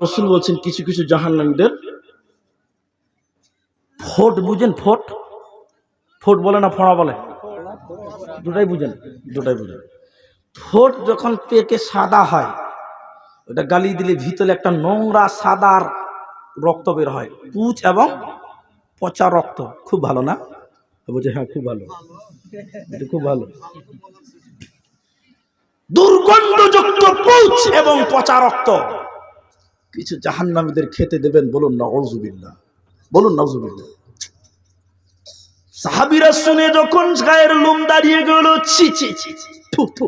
রাসূল বলছেন কিছু কিছু জাহান্নামীদের ফোট বুঝেন, ফোট ফোট বলে না ফোঁড়া বলে, দুটাই বুঝেন, দুটাই বুঝেন। ফোট যখন পেকে সাদা হয়, ওটা গালি দিলে ভিতরে একটা নোংরা সাদার রক্ত বের হয়, পুঁজ এবং পচা রক্ত। খুব ভালো না? বলছে হ্যাঁ খুব ভালো, খুব ভালো। দুর্গন্ধযুক্ত পুঁজ এবং পচা রক্ত কিছু জাহান্নামীদের খেতে দেবেন। বলুন নাউযুবিল্লাহ, বলুন নাউযুবিল্লাহ। সাহাবীরা শুনে যখন গায়ের লোম দাঁড়িয়ে গেল, ছি ছি ছি, থু থু,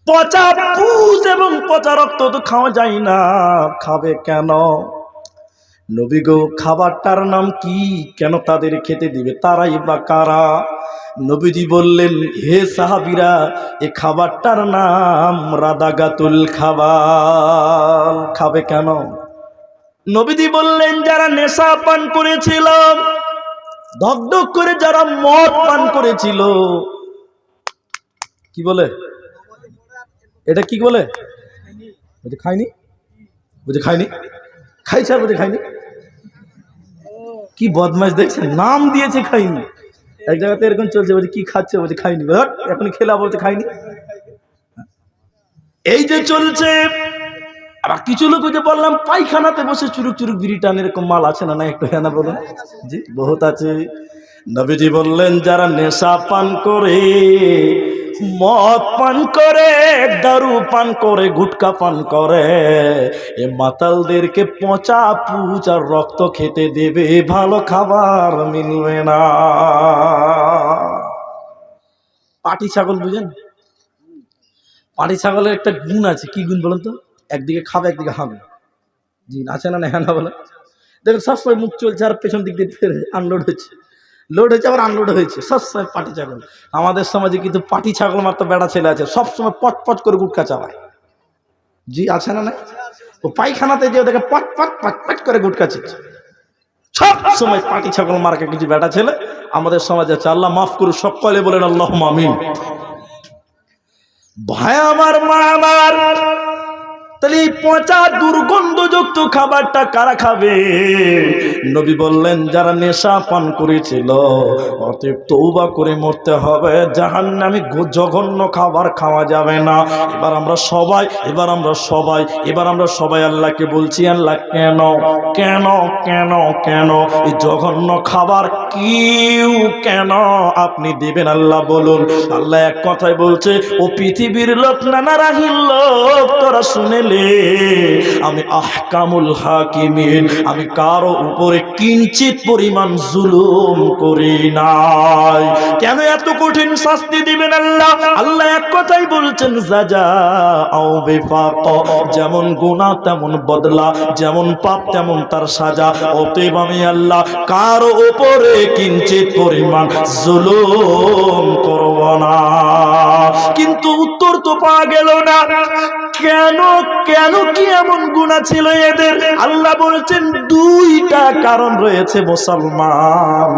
পচা পুঁজ এবং পচা রক্ত তো খাওয়া যায় না, খাবে কেন? নবী গো, খাবারটার নাম কি? কেন তাদের খেতে দিবে? তারাই বা কারা? নবীজি বললেন, হে সাহাবীরা, এই খাবারটার নাম রাদাগাতুল খাবার। খাবে কেন? নবীজি বললেন, যারা নেশা পান করেছিল, ধকধক করে যারা মদ পান করেছিল, কি বলে এটা, কি বলে? বলছে খাইনি, বলছে খাইনি, খাইছে আর বলছে খাইনি। কি বদমাশ দেখছেন, নাম দিয়েছে খাইনি। এক জায়গাতে এরকম চলছে, বলছে কি খাচ্ছে, বলছে খাইনি, এখন খেলা, বলছে খাইনি। এই যে চলছে। আবার কিছু লোক যে বললাম পায়খানাতে বসে চুরুক চুরুক বিড়ি টান, এরকম মাল আছে না? না একটু হ্যাঁ না বলুন। জি বহুত আছে। নবীজি বললেন, যারা নেশা পান করে, মদ পান করে, দারু পান করে, গুটকা পান করে, এ মাতালদেরকে পচা পুঁজ আর রক্ত খেতে দেবে, ভালো খাবার মিলবে না। পাটি ছাগল বুঝেন? পাটি ছাগলের একটা গুণ আছে, কি গুণ বলেন তো? একদিকে খাবে, একদিকে হাবে। জি আছে না? হ্যাঁ না বলে। দেখুন সবসময় মুখ চলছে আর পেছন দিক দিয়ে ফের আনলোড হচ্ছে, লোড হয়েছে আবার আনলোড হয়েছে, সবসময় পাটি ছাগল। আমাদের সমাজে কিন্তু পাটি ছাগল মাত্র বেড়া ছেলে আছে, সবসময় পট পট করে গুটকা চাবায়। জি আছে না? ও পায়খানাতে যে ওদেরকে পট পট পট পট করে গুটকা চিচ্ছে, সব সময় পাটি ছাগল মার্কা কিছু বেটা ছেলে আমাদের সমাজে আছে। আল্লাহ মাফ করুন, সকলে বলেন আল্লাহুম্মা আমিন। ভাই আমার, মা আমার, তাহলে এই পচা দুর্গন্ধযুক্ত খাবারটা কারা খাবে? নবী বললেন, যারা নেশা পান করেছিল। অতএব তওবা করে মরতে হবে, জাহান্নামী জঘন্য খাবার খাওয়া যাবে না। এবার আমরা সবাই আল্লাহকে বলছি, আল্লাহ কেন কেন কেন কেন এই জঘন্য খাবার কিউ কেন আপনি দিবেন? আল্লাহ বলুন। আল্লাহ এক কথায় বলছে, ও পৃথিবীর লোক, নানা রাহিল লোক, তোরা শুনে আমি আহকামুল হাকিমিন, আমি কারো উপরে কিঞ্চিত পরিমাণ জুলুম করি নাই। কেন এত কঠিন শাস্তি দিবেন আল্লাহ? আল্লাহ এক কথাই বলছেন, জাযাউ বিফাক, যেমন গুনাহ তেমন বদলা, যেমন পাপ তেমন তার সাজা। অতএব আমি আল্লাহ কারো উপরে কিঞ্চিত পরিমাণ জুলুম করব না। কিন্তু উত্তর তো পাওয়া গেল না। কেন কেন কি এমন গুনাহ ছিল এদের? আল্লাহ বলছেন, দুইটা কারণ রয়েছে মুসলমান।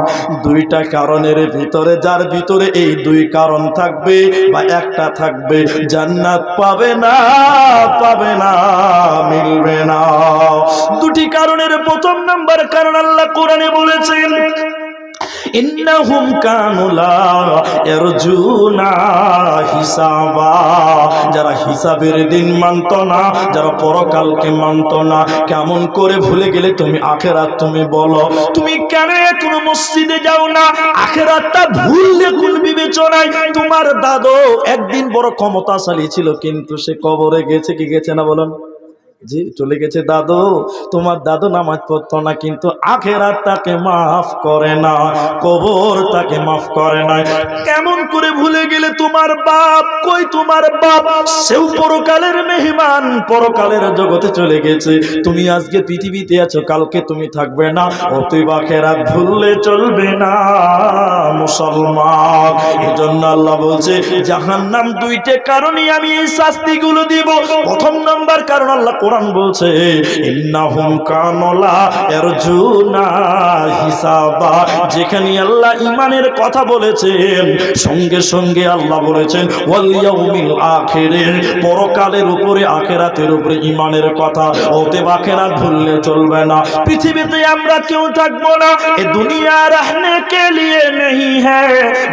দুইটা কারণের ভিতরে, যার ভিতরে এই দুই কারণ থাকবে বা একটা থাকবে, জান্নাত পাবে না, পাবে না, মিলবে না। দুটি কারণের প্রথম নাম্বার কারণ আল্লাহ কোরআনে বলেছেন, ইন্নাহুম কানু লা ইয়ারজুনা হিসাবা, যারা হিসাবের দিন মানত না, যারা পরকালকে মানত না। কেমন করে ভুলে গেলে তুমি আখিরাত? তুমি বলো, তুমি কেন এখনো মসজিদে যাও না? আখিরাতটা ভুললে কোন বিবেচনায়? তোমার দাদু একদিন বড় ক্ষমতাশালী ছিল, কিন্তু সে কবরে গেছে কি গেছে না বলেন? জি চলে গেছে দাদু। তোমার দাদু নামাজ পড়তো না, কিন্তু আখিরাত তাকে মাফ করে না, কবর তাকে মাফ করে না। কেমন করে ভুলে গেলে? তোমার বাপ কই? তোমার বাপ সেও পরকালের মেহমান, পরকালের জগতে চলে গেছে। তুমি আজকে পৃথিবীতে আছো, কালকে তুমি থাকবে না। অতএব আখিরাত ভুললে চলবে না মুসলমান। এজন্য আল্লাহ বলছে, জাহান্নাম দুইটা কারণে আমি এই শাস্তিগুলো দিব। প্রথম নাম্বার কারণ আল্লাহ কোরআন বলছে ইন্নাহুম কানু লা ইয়ারজুনা হিসাবা। যেখানে আল্লাহ ঈমানের কথা বলেছেন সঙ্গে সঙ্গে আল্লাহ বলেছেন ওয়াল ইয়াউমিল আখির, পরকালের উপরে আখিরাতের উপরে ঈমানের কথা। অতএব আখিরাত ভুললে চলবে না। পৃথিবীতে আমরা কেউ থাকবো না, এ দুনিয়া रहने के लिए नहीं है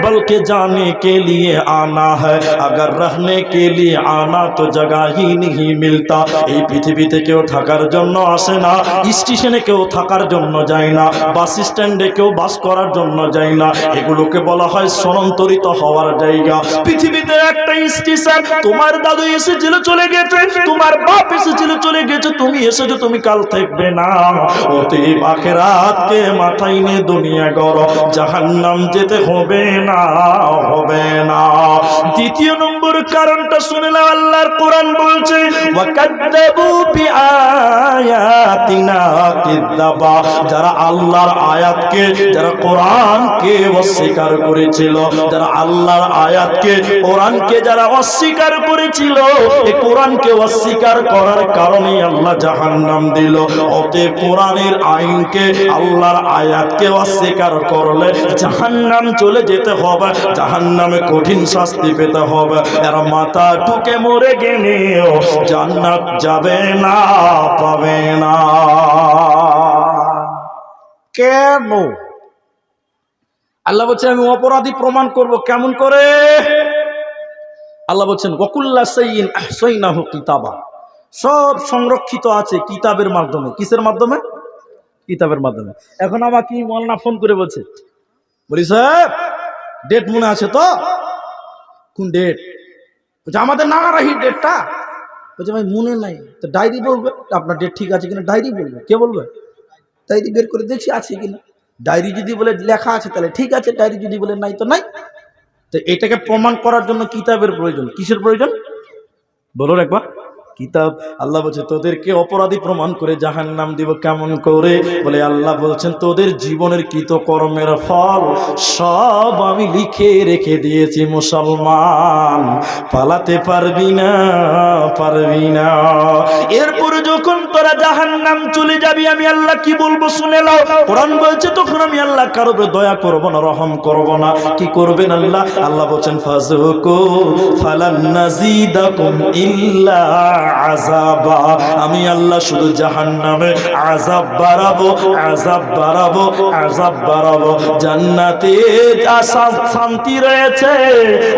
बल्कि जाने के लिए आना है। अगर रहने के लिए आना तो जगह ही नहीं मिलता। এই পৃথিবীতে কেউ থাকার জন্য আসে না, স্টেশনে কেউ থাকার জন্য যায় না, বাস স্ট্যান্ডে কেউ বাস করার জন্য যায় না। এগুলোকে বলা হয় স্থানান্তরিত হওয়ার জায়গা। পৃথিবীতে একটা স্টেশন, তোমার দাদু এসেছিল চলে গেছে, তোমার বাপ এসেছিল চলে গেছে, তুমি এসেছো তুমি কাল থাকবে না। অতএব আখিরাতকে মাথায় নিয়ে দুনিয়া গড়ো, জাহান্নাম যেতে হবে না, হবে না। দ্বিতীয় নম্বর কারণটা শুনে নাও, আল্লাহর কোরআন বলছে ওয়াকাদ্দাবু বিআয়াতিনা কিযাবা। যারা আল্লাহর আয়াতকে, যারা কোরআনকে অস্বীকার করেছিল, যারা আল্লাহর আয়াতকে কোরআনকে যারা অস্বীকার করেছিল, এই কোরআনকে অস্বীকার করার কারণে আল্লাহ জাহান্নাম দিল। অতএব কোরআনের আইনকে, আল্লাহর আয়াতকে অস্বীকার করলে জাহান্নাম চলে যেতে হবে, জাহান্নামে কঠিন শাস্তি পেতে হবে। এর মাথা ঠুকে মরে গেলেও জান্নাত যাবে না, পাবে না। কেন? আল্লাহ বলছেন আমি অপরাধী প্রমাণ করব। কেমন করে? আল্লাহ বলছেন ওয়াকুল্লা শাইইন আহসাইনাহু কিতাবা। সব সংরক্ষিত আছে কিতাবের মাধ্যমে। কিসের মাধ্যমে? কিতাবের মাধ্যমে। এখন আমাকে মৌলানা ফোন করে বলছে, বলি সাহেব ডেট মনে আছে তো? কোন ডেট? বলছে আমাদের নাগারাহি ডেটটা। বলছে ভাই মনে নাই। তো ডায়েরি বলবে আপনার ডেট ঠিক আছে কিনা, ডায়েরি বলবে। কে বলবে? ডায়েরি বের করে দেখছি আছে কিনা। ডায়েরি যদি বলে লেখা আছে তাহলে ঠিক আছে, ডায়েরি যদি বলে নাই তো নাই। তো এটাকে প্রমাণ করার জন্য কিতাবের প্রয়োজন। কিসের প্রয়োজন বলুন একবার? কিতাব। আল্লাহ বলছে তোদেরকে অপরাধী প্রমাণ করে জাহান্নাম দিব। কেমন করে? বলে আল্লাহ বলছেন তোদের জীবনের কৃতকর্মের ফল সব আমি লিখে রেখে দিয়েছি মুসলমান, পালাতে পারবি না, পারবি না। এরপরে যখন তোরা জাহান্নাম চলে যাবি আমি আল্লাহ কি বলবো শুনে নাও। কোরআন বলছে তখন আমি আল্লাহ কারো উপরে দয়া করব না, রহম করব না। কি করবেন আল্লাহ? আল্লাহ বলছেন ফাযুকু ফালান নাযিদাকুম ইল্লা আযাবা। আমি আল্লাহ শুধু জাহান্নামে আযাব বাড়াবো, আযাব বাড়াবো, আযাব বাড়াবো। জান্নাতে শান্তি রয়েছে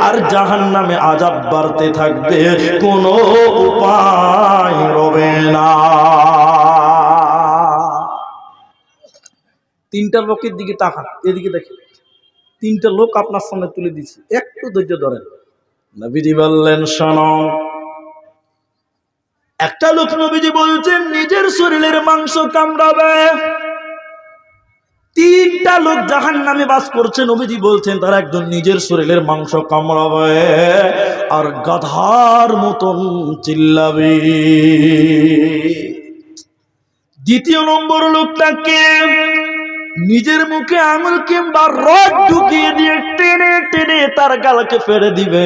আর জাহান্নামে আযাব বাড়তে থাকবে, কোনো উপায় রবে না। তিনটা লোকের দিকে তাকান, এদিকে দেখেন। তিনটা লোক আপনার সামনে তুলে দিচ্ছি, একটু ধৈর্য ধরেন। নবীজি বললেন শোনো। একটা লোক নবীজি বলছেন নিজের শরীরের মাংস কামড়াবে। তিনটা লোক জাহান্নামে বাস করছে। নবীজি বলছেন তার একজন নিজের শরীরের মাংস কামড়াবে আর গাধার মতন চিল্লাবে। দ্বিতীয় নম্বর লোকটাকে নিজের মুখে আঙুল কিংবা রড ঢুকিয়ে দিয়ে টেনে টেনে তার গালকে ফেলে দিবে।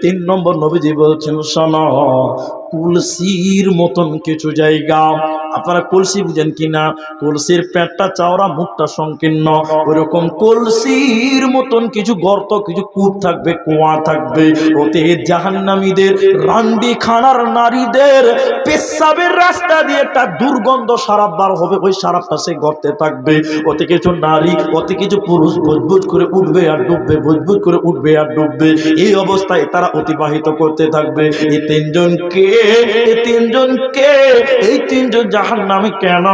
তিন নম্বর নবীজি বলছেন শোনো, কলসির মতন কিছু জায়গা, আপনারা কলসি বুঝেন কিনা? কলসির পেটটা চওড়া, মুখটা সংকীর্ণ, ওইরকম কলসির মতন কিছু গর্ত, কিছু কূপ থাকবে, কুয়া থাকবে। ওতে জাহান্নামীদের রান্ডি খানার নারীদের পেশাবের রাস্তা দিয়ে একটা দুর্গন্ধ সারাপ বার হবে। ওই সারাপটা সে গর্তে থাকবে। ওতে কিছু নারী, ওতে কিছু পুরুষ বুজবুজ করে উঠবে আর ডুববে, বুজবুজ করে উঠবে আর ডুববে। এই অবস্থায় তারা অতিবাহিত করতে থাকবে। এই তিনজনকে, এই তিনজনকে, এই তিনজন জাহান্নামে কেন?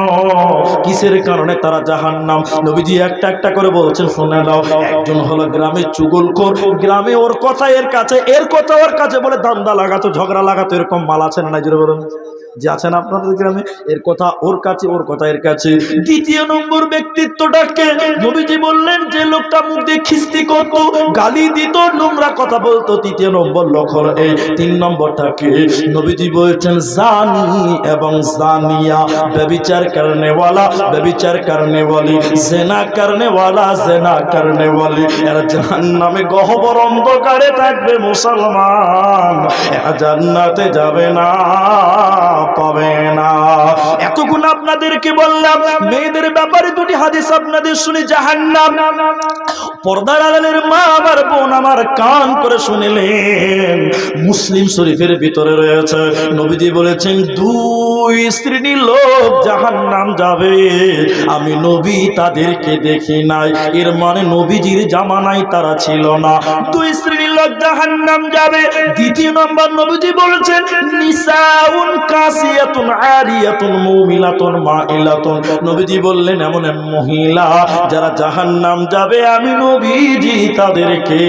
কিসের কারণে তারা জাহান্নাম? নবীজি একটা একটা করে বলছেন শুনে নাও। একজন হলো গ্রামে চুগলখোর, গ্রামে ওর কথা এর কাছে, এর কথা ওর কাছে বলে দান্দা লাগাতো, ঝগড়া লাগাতো। এরকম মাল আছে না? জোরে বলুন। যে আছেন আপনাদের গ্রামে, এর কথা ওর কাছে, ওর কথা এর কাছে। দ্বিতীয় নম্বর ব্যক্তিত্বটাকে নবীজি বললেন যে লোকটা মুখ দিয়ে খিস্তি করত, গালি দিত, নোংরা কথা বলতো। তৃতীয় নম্বর লোক হলো এই। তিন নম্বরটাকে নবীজি বলছেন জানি এবং জানিয়া, ব্যভিচার করনে वाला ব্যভিচার করনে वाली, জিনা করনে वाला জিনা করনে वाली। এরা জাহান্নামে গহ্বর অন্ধকারে থাকবে মুসলমান, এরা জান্নাতে যাবে না, পাবে না। এতক্ষণ আপনাদেরকে বললাম মেয়েদের ব্যাপারে দুটি হাদিস আপনাদের শুনে জাহান্নাম, পর্দার আড়ালের মা আমার বোন আমার কান করে শুনলেন, মুসলিম শরীফের ভিতরে রয়েছে নবীজি বলেছেন দুই শ্রেণীর লোক জাহান্নাম যাবে, আমি নবী তাদেরকে দেখি নাই। এর মানে নবীজির জামানায় তারা ছিল না। দুই শ্রেণীর লোক জাহান্নাম যাবে। দ্বিতীয় নম্বর নবীজি বলেছেন নিসাউন কাসিয়াতুন আরিয়াতুন মুমিলাতুন মাইলাতুন। নবীজি বললেন এমন মহিলা যারা জাহান্নাম যাবে আমি নবীজি তাদেরকে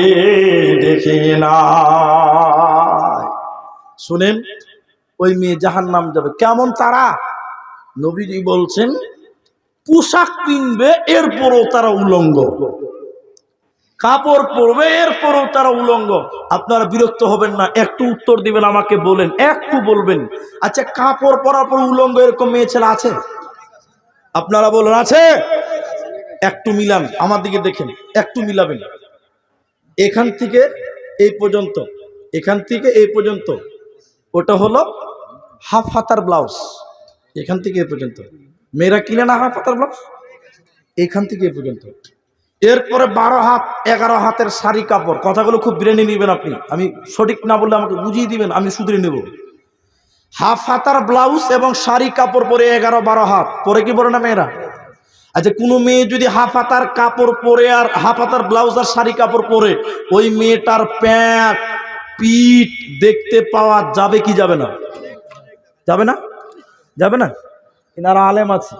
দেখি না। শুনেন, ওই মেয়ে জাহান্নাম যাবে কেমন তারা? নবীজি বলছেন পোশাক কিনবে এরপরও তারা উলঙ্গ, কাপড় পরবে এরপরও তারা উলঙ্গ। আপনারা বিরক্ত হবেন না, একটু উত্তর দিবেন আমাকে, বলেন একটু বলবেন। আচ্ছা কাপড় পরার পর উলঙ্গ এরকম মেয়ে ছেলে আছে? আপনারা বলেন আছে? একটু মিলান, আমার দিকে দেখেন, একটু মিলাবেন। এখান থেকে এই পর্যন্ত, এখান থেকে এই পর্যন্ত ওটা হলো হাফ হাতার ব্লাউজ, এখান থেকে এই পর্যন্ত। মেয়েরা কিনে না হাফ হাতার ব্লাউজ, এখান থেকে এই পর্যন্ত। এরপরে 12 হাত 11 হাতের শাড়ি কাপড়। কথাগুলো খুব ব্রেনে নেবেন আপনি, আমি সঠিক না বললে আমাকে বুঝিয়ে দিবেন, আমি শুধরে নেব। হাফ হাতার ব্লাউজ এবং শাড়ি কাপড় পরে 11-12 হাত পরে কি পরে না মেয়েরা? আচ্ছা কোনো মেয়ে যদি হাফ হাতার কাপড় পরে আর হাফ হাতার ব্লাউজ আর শাড়ি কাপড় পরে, ওই মেয়েটার প্যাট পিঠ দেখতে পাওয়া যাবে কি যাবে না? যাবে না? যাবে না? এনারা আলেম আছে।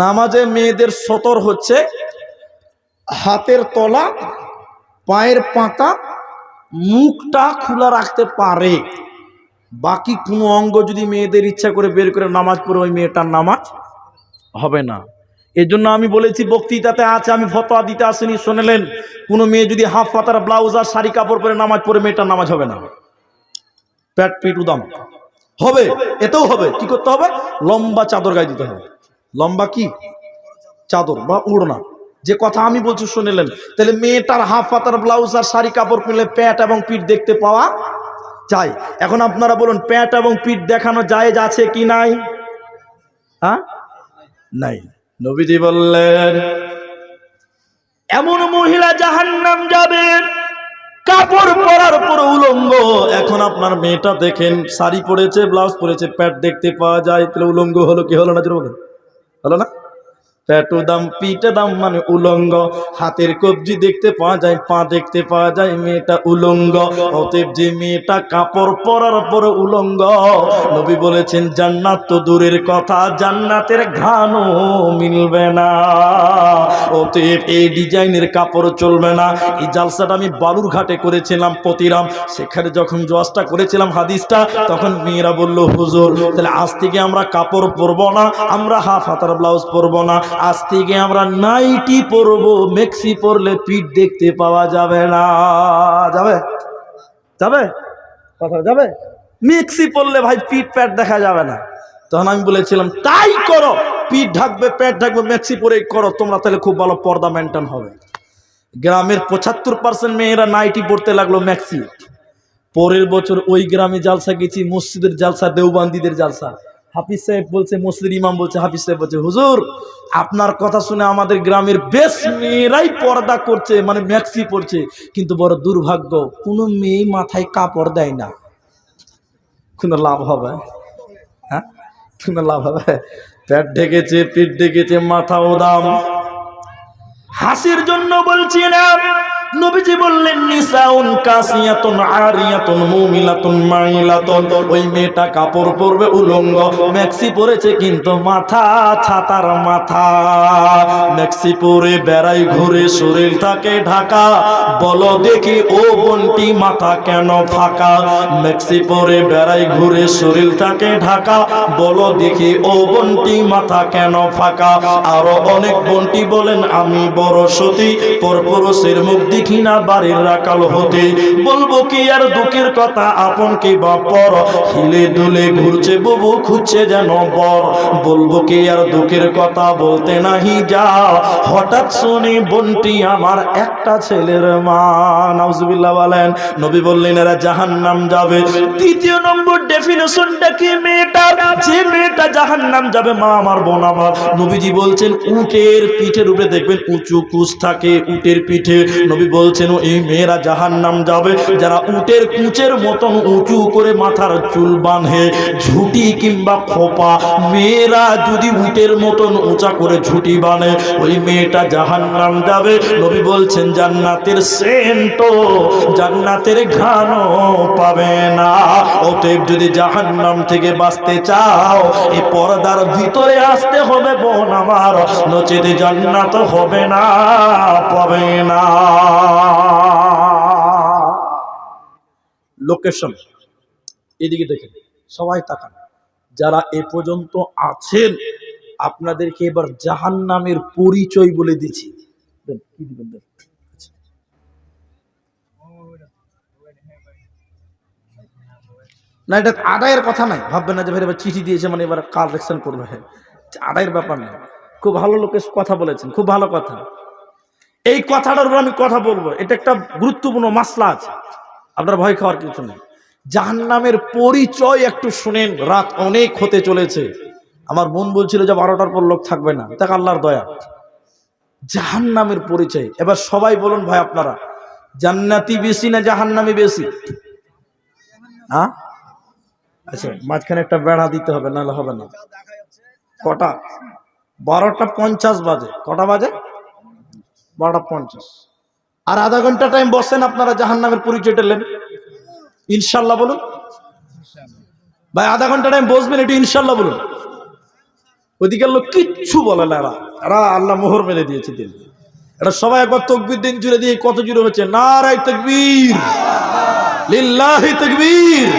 নামাজে মেয়েদের সতর হচ্ছে হাতের তলা, পায়ের পাতা, মুখটা খোলা রাখতে পারে। বাকি কোনো অঙ্গ যদি মেয়েদের ইচ্ছা করে বের করে নামাজ পড়ে, ওই মেয়েটার নামাজ হবে না। এই জন্য আমি বলেছি বক্তৃতাতে আছে, আমি ফতোয়া দিতে আসিনি, শুনলেন কোনো মেয়ে যদি হাফ পাতার ব্লাউজ আর শাড়ি কাপড় পরে নামাজ পড়ে, মেয়েটার নামাজ হবে না। প্যাট পিট উদাম হবে, এতেও হবে। কি করতে হবে? লম্বা চাদর গায়ে দিতে হবে। লম্বা কি চাদর বা ওড়না, যে কথা আমি বলছি শুনলেন। তাহলে মেয়েটার হাফ পাতার ব্লাউজ আর শাড়ি কাপড় পেলে প্যাট এবং পিঠ দেখতে পাওয়া যায়। এখন আপনারা বলুন প্যাট এবং পিঠ দেখানো জায়েজ আছে কি নাই? হ্যাঁ, নাই। নবীজি বললেন এমন মহিলা জাহান্নাম যাবে কাপড় পরার পর উলঙ্গ। এখন আপনার মেয়েটা দেখেন শাড়ি পরেছে, ব্লাউজ পরেছে, প্যাট দেখতে পাওয়া যায়, তাহলে উলঙ্গ হলো কি হলো না? বলেন হলো না? পেটু দাম পিঠে দাম মানে উলঙ্গ। হাতের কবজি দেখতে পাওয়া যায়, পা দেখতে পাওয়া যায়, মেয়েটা উলঙ্গ। অতএব যে মেয়েটা কাপড় পরার পর উলঙ্গ, নবী বলেছেন জান্নাত তো দূরের কথা, জান্নাতের ঘ্রাণও মিলবে না। অতএব এই ডিজাইনের কাপড় চলবে না। এই জালসাটা আমি বালুরঘাটে করেছিলাম প্রতিরাম, সেখানে যখন জোয়াজটা করেছিলাম হাদিসটা, তখন মেয়েরা বলল হুজুর তাহলে আজ থেকে আমরা কাপড় পরবো না, আমরা হাফ হাতার ব্লাউজ পরবো না, আজ থেকে আমরা নাইটি পরবো, মেক্সি পরলে পিঠ দেখতে পাওয়া যাবে না। যাবে? যাবে? কথা যাবে? মেক্সি পরলে ভাই পিঠ প্যাট দেখা যাবে না। তখন আমি বলেছিলাম তাই করো, পিঠ ঢাকবে প্যাট ঢাকবে, মেক্সি পরে করো তোমরা, তাহলে খুব ভালো পর্দা মেনটেন হবে। গ্রামের 75% মেয়েরা নাইটি পরতে লাগলো, মেক্সি। পরের বছর ওই গ্রামে জালসা গেছি, মসজিদের জালসা, দেওবান্দিদের জালসা। হাফিজ সাহেব বলছে, মসজিদের ইমাম বলছে, হাফিজ সাহেব বলছে হুজুর আপনার কথা শুনে আমাদের গ্রামের বেশ মেয়েরাই পর্দা করছে, মানে ম্যাক্সি পড়ছে, কিন্তু বড় দুর্ভাগ্য কোনো মেয়ে মাথায় কাপড় দেয় না। কোনো লাভ হবে? হ্যাঁ, কোনো লাভ হবে? পেট ঢেকেছে, পিঠ ঢেকেছে, মাথা উদাম। হাসির জন্য বলছি না। নবীজি বললেন নিসাউন কাসিয়াতুন আরিয়াতুন মুমিলাতুন মাইলাতুন। ওই মেয়েটা কাপড় পরবে উলঙ্গ, ম্যাক্সি পরেছে কিন্তু মাথা ছাতার মাথা। ম্যাক্সি পরে বেড়াই ঘুরে, শরীর থাকে ঢাকা, বলো দেখি ও বোনটি মাথা কেন ফাঁকা। ম্যাক্সি পরে বেড়াই ঘুরে, শরীর থাকে ঢাকা, বলো দেখি ও বোনটি মাথা কেন ফাঁকা। আরো অনেক বোনটি বলেন আমি বড় সতী, পরপুরুষের মুখ দেখি না বাড়ির রাকাল হতে। বলবো কি আর দুঃখের কথা, আপন কি বা পর, হিলে দুলে ঘুরছে বুবু খুঁজছে যেন বর। বলবো কি আর দুঃখের কথা, বলতে নাহি যা, হঠাৎ শুনি বোনটি আমার একটা ছেলের মা। নাউজুবিল্লাহ বলেন। নবী বললেন এরা জাহান্নাম যাবে। দ্বিতীয় নম্বর ডেফিনেশনটা কি মেয়েটার, যে মেয়েটা জাহান্নাম যাবে মা আমার বোন আমার, নবীজি বলছেন উটের পিঠের উপরে দেখবেন উঁচু কুচ থাকে উটের পিঠে। নবী বলছেন এই মেয়েরা জাহান্নাম যাবে যারা উটের কুচের মতন উঁচু করে মাথার চুল বাঁধে, ঝুটি কিংবা খোপা। মেয়েরা যদি উটের মতন উঁচা করে ঝুটি বাঁধে, ওই মেয়েটা জাহান্নাম যাবে। নবী বলছেন জান্নাতের সেন্টও, জান্নাতের ঘ্রাণও পাবে না। অতএব যদি জাহান্নাম থেকে বাঁচতে চাও, এই পর্দার ভিতরে আসতে হবে বোন আমার, নচেত জান্নাত হবে না, পাবে না। লোকেশন এদিকে দেখেন, সবাই তাকান। যারা এ পর্যন্ত আছেন আপনাদেরকে এবার জাহান্নামের পরিচয় বলে দিচ্ছি। কি দিবেন? না, এটা আদায়ের কথা নাই, ভাববেন না যে ভাই এবার চিঠি দিয়েছে মানে এবার কালেকশন করবে। হ্যাঁ, আদায়ের ব্যাপার নেই। খুব ভালো লোকের কথা বলেছেন, খুব ভালো কথা। এই কথাটার উপর আমি কথা বলবো, এটা একটা গুরুত্বপূর্ণ মাসলা আছে, আপনার ভয় খাওয়ার কিছু নেই। জাহান্নামের পরিচয় একটু শুনেন, রাত অনেক হতে চলেছে। আমার বোন বলছিল যে 12টার পর লোক থাকবে না, দেখ আল্লাহর দয়া। জাহান্নামের পরিচয় এবার সবাই বলুন ভাই আপনারা, জান্নাতি বেশি না জাহান্নামী বেশি? হ্যাঁ, আচ্ছা মাঝখানে একটা বেড়া দিতে হবে, নাহলে হবে না। কটা? 12টা 50 বাজে। কটা বাজে? 12টা 50। আর আধা ঘন্টা টাইম বসেন আপনারা, জাহান্নামের পরিচয়টা নেন ইনশাল্লাহ বলুন ভাই। আধা ঘন্টা টাইম বসবেন, একটু ইনশাল্লাহ বলুন। ওইদিকের লোক কিচ্ছু বলে না, এরা আল্লাহ মোহর মেরে দিয়েছে দিল। এটা সবাই একবার তাকবীর দিন জুড়ে দিয়ে, কত জুড়ে হচ্ছে নারায়ে তাকবীর, লিল্লাহি তাকবীর।